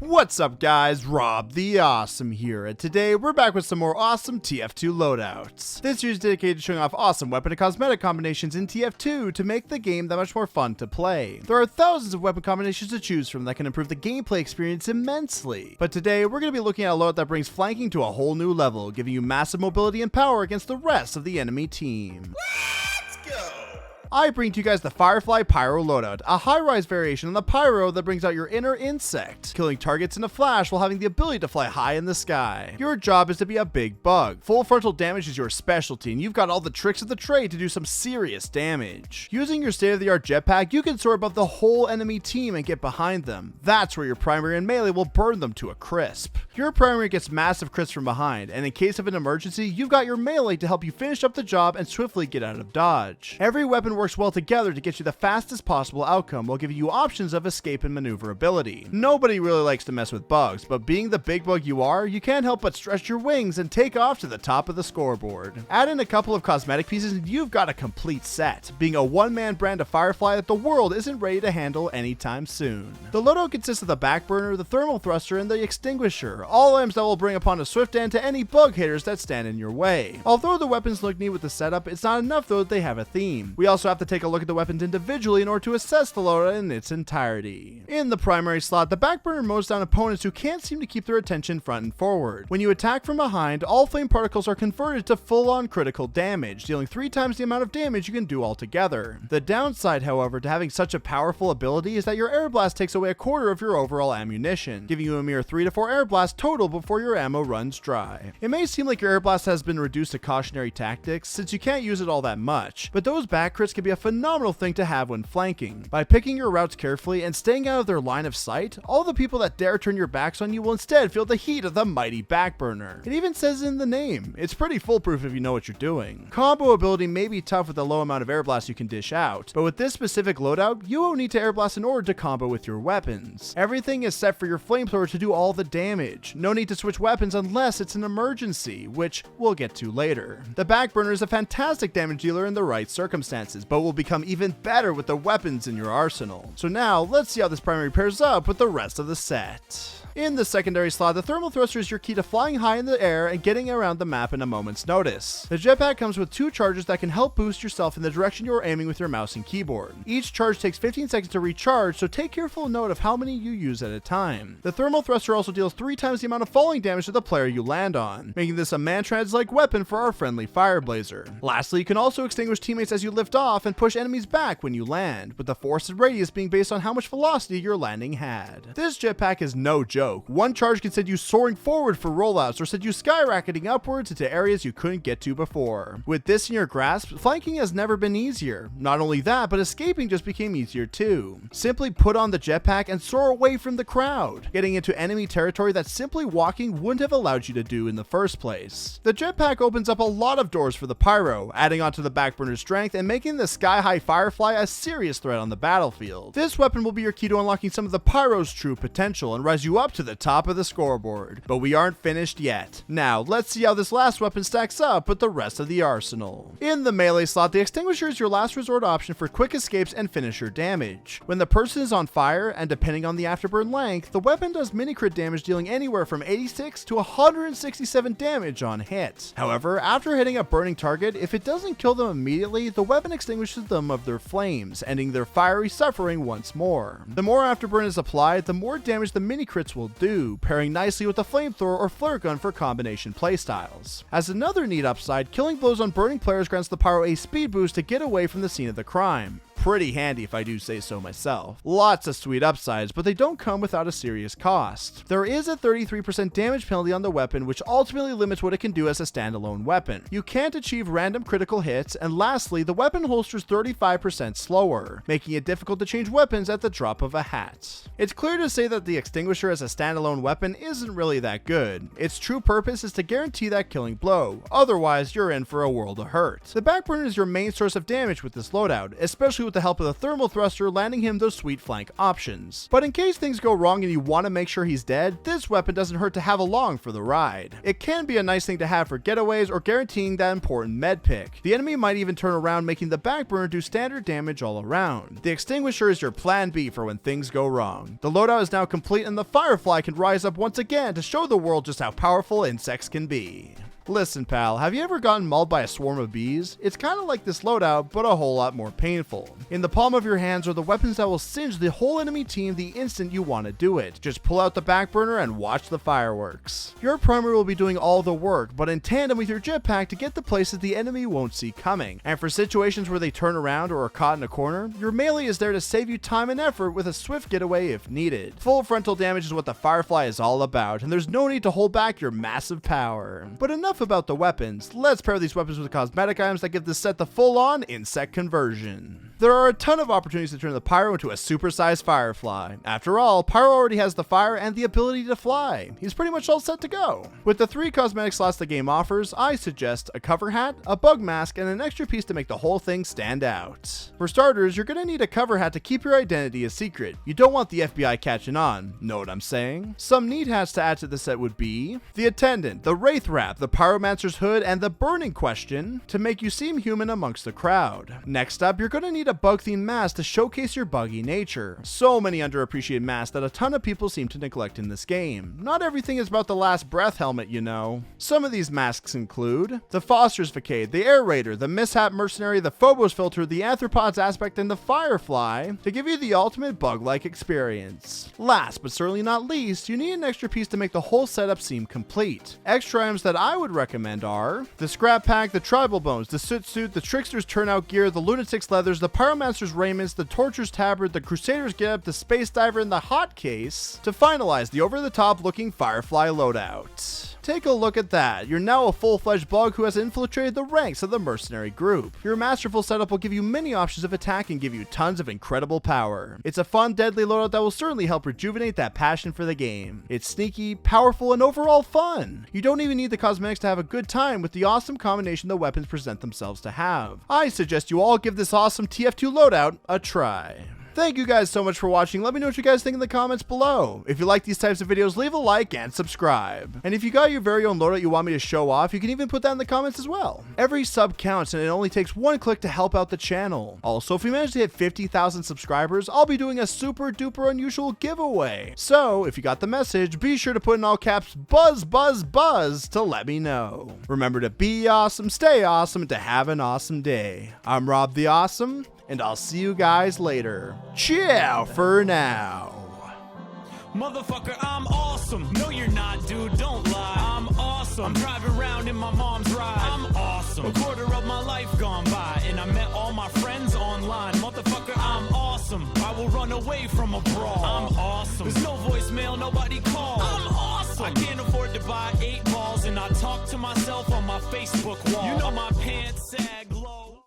What's up guys, Rob the Awesome here, and today we're back with some more awesome TF2 loadouts. This series is dedicated to showing off awesome weapon and cosmetic combinations in TF2 to make the game that much more fun to play. There are thousands of weapon combinations to choose from that can improve the gameplay experience immensely. But today we're going to be looking at a loadout that brings flanking to a whole new level, giving you massive mobility and power against the rest of the enemy team. Let's go! I bring to you guys the Firefly Pyro Loadout, a high-rise variation on the Pyro that brings out your inner insect, killing targets in a flash while having the ability to fly high in the sky. Your job is to be a big bug. Full frontal damage is your specialty, and you've got all the tricks of the trade to do some serious damage. Using your state-of-the-art jetpack, you can soar above the whole enemy team and get behind them. That's where your primary and melee will burn them to a crisp. Your primary gets massive crits from behind, and in case of an emergency, you've got your melee to help you finish up the job and swiftly get out of dodge. Every weapon works well together to get you the fastest possible outcome while giving you options of escape and maneuverability. Nobody really likes to mess with bugs, but being the big bug you are, you can't help but stretch your wings and take off to the top of the scoreboard. Add in a couple of cosmetic pieces and you've got a complete set, being a one-man brand of Firefly that the world isn't ready to handle anytime soon. The loadout consists of the back burner, the thermal thruster, and the extinguisher, all items that will bring upon a swift end to any bug hitters that stand in your way. Although the weapons look neat with the setup, it's not enough though that they have a theme. We also have to take a look at the weapons individually in order to assess the loadout in its entirety. In the primary slot, the back burner mows down opponents who can't seem to keep their attention front and forward. When you attack from behind, all flame particles are converted to full-on critical damage, dealing 3 times the amount of damage you can do altogether. The downside, however, to having such a powerful ability is that your air blast takes away a quarter of your overall ammunition, giving you a mere 3 to 4 air blasts total before your ammo runs dry. It may seem like your air blast has been reduced to cautionary tactics since you can't use it all that much, but those back crits can be a phenomenal thing to have when flanking. By picking your routes carefully and staying out of their line of sight, all the people that dare turn your backs on you will instead feel the heat of the mighty back burner. It even says in the name. It's pretty foolproof if you know what you're doing. Combo ability may be tough with the low amount of air blast you can dish out, but with this specific loadout, you won't need to air blast in order to combo with your weapons. Everything is set for your flamethrower to do all the damage. No need to switch weapons unless it's an emergency, which we'll get to later. The back burner is a fantastic damage dealer in the right circumstances, but will become even better with the weapons in your arsenal. So now let's see how this primary pairs up with the rest of the set. In the secondary slot, the thermal thruster is your key to flying high in the air and getting around the map in a moment's notice. The jetpack comes with 2 charges that can help boost yourself in the direction you're aiming with your mouse and keyboard. Each charge takes 15 seconds to recharge, so take careful note of how many you use at a time. The thermal thruster also deals 3 times the amount of falling damage to the player you land on, making this a Mantrad-like weapon for our friendly Fireblazer. Lastly, you can also extinguish teammates as you lift off and push enemies back when you land, with the force and radius being based on how much velocity your landing had. This jetpack is no joke. One charge can send you soaring forward for rollouts or send you skyrocketing upwards into areas you couldn't get to before. With this in your grasp, flanking has never been easier. Not only that, but escaping just became easier too. Simply put on the jetpack and soar away from the crowd, getting into enemy territory that simply walking wouldn't have allowed you to do in the first place. The jetpack opens up a lot of doors for the Pyro, adding onto the backburner's strength and making the sky-high Firefly a serious threat on the battlefield. This weapon will be your key to unlocking some of the Pyro's true potential and rise you up to the top of the scoreboard. But we aren't finished yet. Now, let's see how this last weapon stacks up with the rest of the arsenal. In the melee slot, the extinguisher is your last resort option for quick escapes and finisher damage. When the person is on fire, and depending on the afterburn length, the weapon does mini crit damage dealing anywhere from 86 to 167 damage on hit. However, after hitting a burning target, if it doesn't kill them immediately, the weapon extinguishes them of their flames, ending their fiery suffering once more. The more afterburn is applied, the more damage the mini crits will do, pairing nicely with the flamethrower or flare gun for combination playstyles. As another neat upside, killing blows on burning players grants the Pyro a speed boost to get away from the scene of the crime. Pretty handy if I do say so myself. Lots of sweet upsides, but they don't come without a serious cost. There is a 33% damage penalty on the weapon, which ultimately limits what it can do as a standalone weapon. You can't achieve random critical hits, and lastly, the weapon holsters 35% slower, making it difficult to change weapons at the drop of a hat. It's clear to say that the extinguisher as a standalone weapon isn't really that good. Its true purpose is to guarantee that killing blow, otherwise you're in for a world of hurt. The backburner is your main source of damage with this loadout, especially with the help of the thermal thruster, landing him those sweet flank options. But in case things go wrong and you want to make sure he's dead, this weapon doesn't hurt to have along for the ride. It can be a nice thing to have for getaways or guaranteeing that important med pick. The enemy might even turn around, making the backburner do standard damage all around. The extinguisher is your plan B for when things go wrong. The loadout is now complete and the Firefly can rise up once again to show the world just how powerful insects can be. Listen, pal, have you ever gotten mauled by a swarm of bees? It's kind of like this loadout, but a whole lot more painful. In the palm of your hands are the weapons that will singe the whole enemy team the instant you want to do it. Just pull out the backburner and watch the fireworks. Your primary will be doing all the work, but in tandem with your jetpack to get the places the enemy won't see coming. And for situations where they turn around or are caught in a corner, your melee is there to save you time and effort with a swift getaway if needed. Full frontal damage is what the Firefly is all about, and there's no need to hold back your massive power. But enough about the weapons, let's pair these weapons with cosmetic items that give this set the full-on insect conversion. There are a ton of opportunities to turn the Pyro into a supersized Firefly. After all, Pyro already has the fire and the ability to fly. He's pretty much all set to go. With the 3 cosmetic slots the game offers, I suggest a cover hat, a bug mask, and an extra piece to make the whole thing stand out. For starters, you're gonna need a cover hat to keep your identity a secret. You don't want the FBI catching on, know what I'm saying? Some neat hats to add to the set would be the Attendant, the Wraith Wrap, the Pyromancer's Hood, and the Burning Question to make you seem human amongst the crowd. Next up, you're gonna need a bug-themed mask to showcase your buggy nature. So many underappreciated masks that a ton of people seem to neglect in this game. Not everything is about the last breath helmet, you know. Some of these masks include the Foster's Facade, the Air Raider, the Mishap Mercenary, the Phobos Filter, the Arthropods Aspect, and the Firefly to give you the ultimate bug-like experience. Last but certainly not least, you need an extra piece to make the whole setup seem complete. Extra items that I would recommend are the Scrap Pack, the Tribal Bones, the Soot Suit, the Trickster's Turnout Gear, the Lunatic's Leathers, the Pyromancer's Raiments, the Torture's Tabard, the Crusader's Getup, the Space Diver, and the Hot Case to finalize the over-the-top looking Firefly loadout. Take a look at that. You're now a full-fledged bug who has infiltrated the ranks of the mercenary group. Your masterful setup will give you many options of attack and give you tons of incredible power. It's a fun, deadly loadout that will certainly help rejuvenate that passion for the game. It's sneaky, powerful, and overall fun. You don't even need the cosmetics to have a good time with the awesome combination the weapons present themselves to have. I suggest you all give this awesome TF2 loadout a try. Thank you guys so much for watching. Let me know what you guys think in the comments below. If you like these types of videos, leave a like and subscribe. And if you got your very own loadout you want me to show off, you can even put that in the comments as well. Every sub counts and it only takes 1 click to help out the channel. Also, if we manage to hit 50,000 subscribers, I'll be doing a super duper unusual giveaway. So if you got the message, be sure to put in all caps buzz buzz buzz to let me know. Remember to be awesome, stay awesome, and to have an awesome day. I'm Rob the Awesome, and I'll see you guys later. Ciao for now. Motherfucker, I'm awesome. No, you're not, dude. Don't lie. I'm awesome. I'm driving around in my mom's ride. I'm awesome. A quarter of my life gone by, and I met all my friends online. Motherfucker, I'm awesome. I will run away from a brawl. I'm awesome. There's no voicemail, nobody calls. I'm awesome. I can't afford to buy 8 balls, and I talk to myself on my Facebook wall. You know my pants sag.